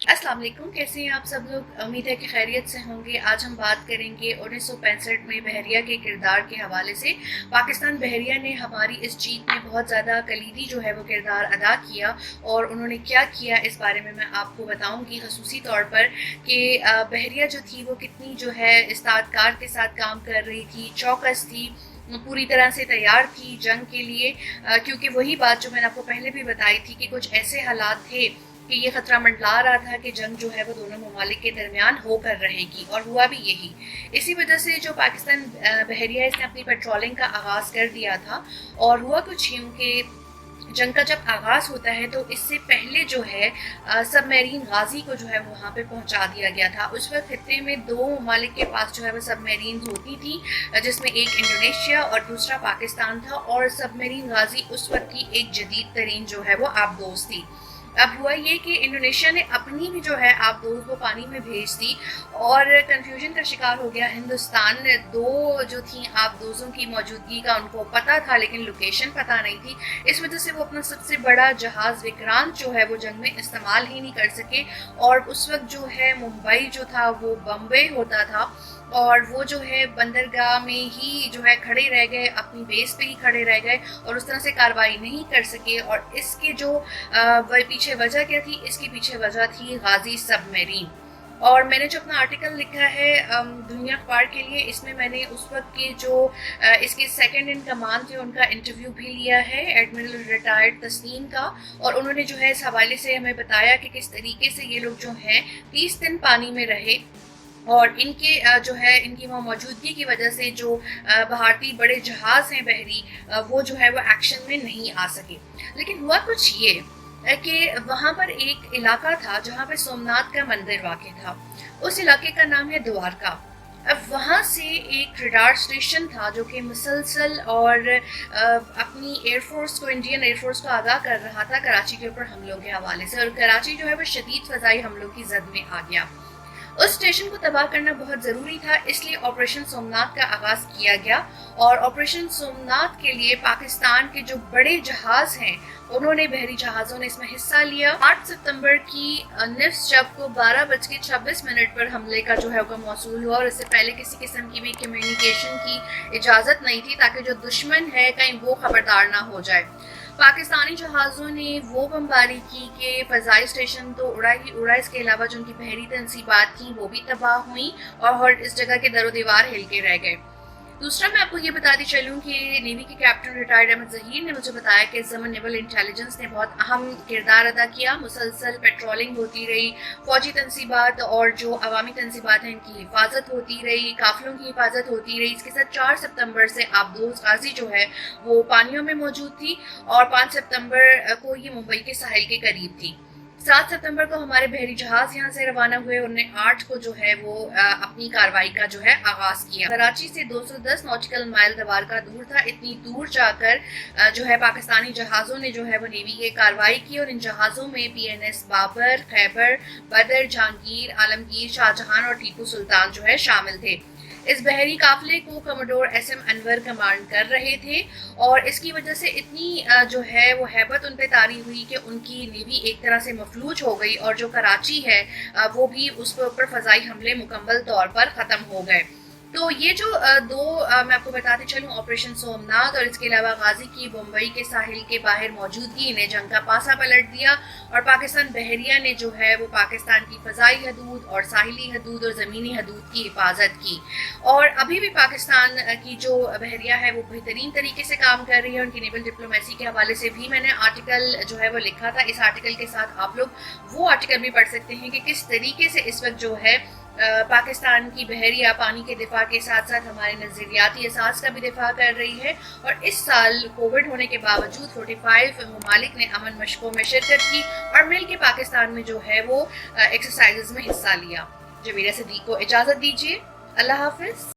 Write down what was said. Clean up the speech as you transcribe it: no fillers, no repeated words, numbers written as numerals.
अस्सलाम वालेकुम, कैसे हैं आप सब लोग। उम्मीद है कि खैरियत से होंगे। आज हम बात करेंगे 1965 में बहरिया के किरदार के हवाले से। पाकिस्तान बहरिया ने हमारी इस जीत में बहुत ज़्यादा कलीदी जो है वो किरदार अदा किया, और उन्होंने क्या किया इस बारे में मैं आपको बताऊंगी खसूसी तौर पर कि बहरिया जो थी वो कितनी जो है इस्तादकार के साथ काम कर रही थी, चौकस थी, पूरी तरह से तैयार थी जंग के लिए, क्योंकि वही बात जो मैंने आपको पहले भी बताई थी कि कुछ ऐसे हालात थे कि ये खतरा मंडला रहा था कि जंग जो है वो दोनों ममालिक के दरमियान होकर रहेगी, और हुआ भी यही। इसी वजह से जो पाकिस्तान बहरिया इसने अपनी पेट्रोलिंग का आगाज़ कर दिया था, और हुआ कुछ यूँ कि जंग का जब आगाज़ होता है तो इससे पहले जो है सबमरीन गाजी को जो है वहाँ पे पहुँचा दिया गया था। उस वक्त खत्ते में दो ममालिक के पास जो है वो सबमरीन होती थी, जिसमें एक इंडोनेशिया और दूसरा पाकिस्तान था, और सबमरीन गाजी उस वक्त की एक जदीद तरीन जो है वो आबदोज थी। अब हुआ ये कि इंडोनेशिया ने अपनी भी जो है आबदोज वो पानी में भेज दी, और कंफ्यूजन का शिकार हो गया हिंदुस्तान। दो जो थी आबदोजों की मौजूदगी का उनको पता था, लेकिन लोकेशन पता नहीं थी। इस वजह से वो अपना सबसे बड़ा जहाज़ विक्रांत जो है वो जंग में इस्तेमाल ही नहीं कर सके, और उस वक्त जो है मुंबई जो था वो बम्बई होता था, और वो जो है बंदरगाह में ही जो है खड़े रह गए, अपनी बेस पे ही खड़े रह गए, और उस तरह से कार्रवाई नहीं कर सके। और इसके जो पीछे वजह क्या थी, इसके पीछे वजह थी गाजी सबमरीन। और मैंने जो अपना आर्टिकल लिखा है दुनिया अखबार के लिए, इसमें मैंने उस वक्त के जो इसके सेकंड इन कमांड थे उनका इंटरव्यू भी लिया है, एडमिरल रिटायर्ड तस्नीम का, और उन्होंने जो है इस हवाले से हमें बताया कि किस तरीके से ये लोग जो हैं 30 दिन पानी में रहे, और इनके जो है इनकी वहाँ मौजूदगी की वजह से जो भारतीय बड़े जहाज़ हैं बहरी, वो जो है वो एक्शन में नहीं आ सके। लेकिन हुआ कुछ ये कि वहाँ पर एक इलाका था जहाँ पे सोमनाथ का मंदिर वाक़ था। उस इलाके का नाम है द्वारका। अब वहाँ से एक रडार स्टेशन था जो कि मुसलसल और अपनी एयरफोर्स को, इंडियन एयरफोर्स को आगाह कर रहा था कराची के ऊपर हमलों के हवाले से, और कराची जो है वो शदीद फ़ज़ाई हमलों की जद में आ गया। उस स्टेशन को तबाह करना बहुत ज़रूरी था, इसलिए ऑपरेशन सोमनाथ का आगाज़ किया गया। और ऑपरेशन सोमनाथ के लिए पाकिस्तान के जो बड़े जहाज़ हैं उन्होंने, बहरी जहाज़ों ने इसमें हिस्सा लिया। 8 सितंबर की निफ्स जब को 12:26 पर हमले का जो है वो मौसूल हुआ, और इससे पहले किसी किस्म की भी कम्युनिकेशन की इजाज़त नहीं थी, ताकि जो दुश्मन है कहीं वो खबरदार ना हो जाए। पाकिस्तानी जहाज़ों ने वो बमबारी की कि फ़ज़ाई स्टेशन तो उड़ा ही उड़ा, इसके अलावा जो उनकी बहरी तनसीबात थी वो भी तबाह हुई, और इस जगह के दरो दीवार हिल के रह गए। दूसरा मैं आपको ये बताती चलूँ कि नेवी के कैप्टन रिटायर्ड अहमद ज़हीर ने मुझे बताया कि ज़मन नेवल इंटेलिजेंस ने बहुत अहम किरदार अदा किया। मुसलसल पेट्रोलिंग होती रही, फ़ौजी तनसीबात और जो अवामी तनसीबात हैं इनकी हिफाजत होती रही, काफिलों की हिफाजत होती रही। इसके साथ 4 सितंबर से आबदोज गाजी जो है वो पानियों में मौजूद थी, और 5 सितंबर को ये मुंबई के साहिल के करीब थी। 7 सितंबर को हमारे बहरी जहाज यहाँ से रवाना हुए, उन्होंने 8 को जो है वो अपनी कार्रवाई का जो है आगाज किया। कराची से 210 नॉटिकल माइल द्वारका दूर था। इतनी दूर जाकर जो है पाकिस्तानी जहाज़ों ने जो है वो नेवी की कार्रवाई की, और इन जहाज़ों में PNS बाबर, खैबर, बदर, जहांगीर, आलमगीर, शाहजहां और टीपू सुल्तान जो है शामिल थे। इस बहरी काफिले को कमोडोर SM अनवर कमांड कर रहे थे, और इसकी वजह से इतनी जो है वो हैबत उन पे तारी हुई कि उनकी नेवी एक तरह से मफलूज हो गई, और जो कराची है वो भी उस पर फ़ज़ाई हमले मुकम्मल तौर पर ख़त्म हो गए। तो ये जो दो मैं आपको बताते चलूँ, ऑपरेशन सोमनाथ और इसके अलावा गाजी की मुंबई के साहिल के बाहर मौजूदगी ने जंग का पासा पलट दिया, और पाकिस्तान बहरिया ने जो है वो पाकिस्तान की फ़ज़ाई हदूद और साहिली हदूद और ज़मीनी हदूद की हिफाजत की। और अभी भी पाकिस्तान की जो बहरिया है वो बेहतरीन तरीके से काम कर रही है। उनकी नेवल डिप्लोमेसी के हवाले से भी मैंने आर्टिकल जो है वो लिखा था। इस आर्टिकल के साथ आप लोग वो आर्टिकल भी पढ़ सकते हैं कि किस तरीके से इस वक्त जो है पाकिस्तान की बहरिया पानी के दिफा के साथ साथ हमारे नज़रियाती एहसास का भी दिफा कर रही है। और इस साल कोविड होने के बावजूद 45 ममालिक ने अमन मशकों में शिरकत की, और मिल के पाकिस्तान में जो है वो एक्सरसाइजेज में हिस्सा लिया। जमीरा सदीक को इजाज़त दीजिए। अल्लाह हाफिज़।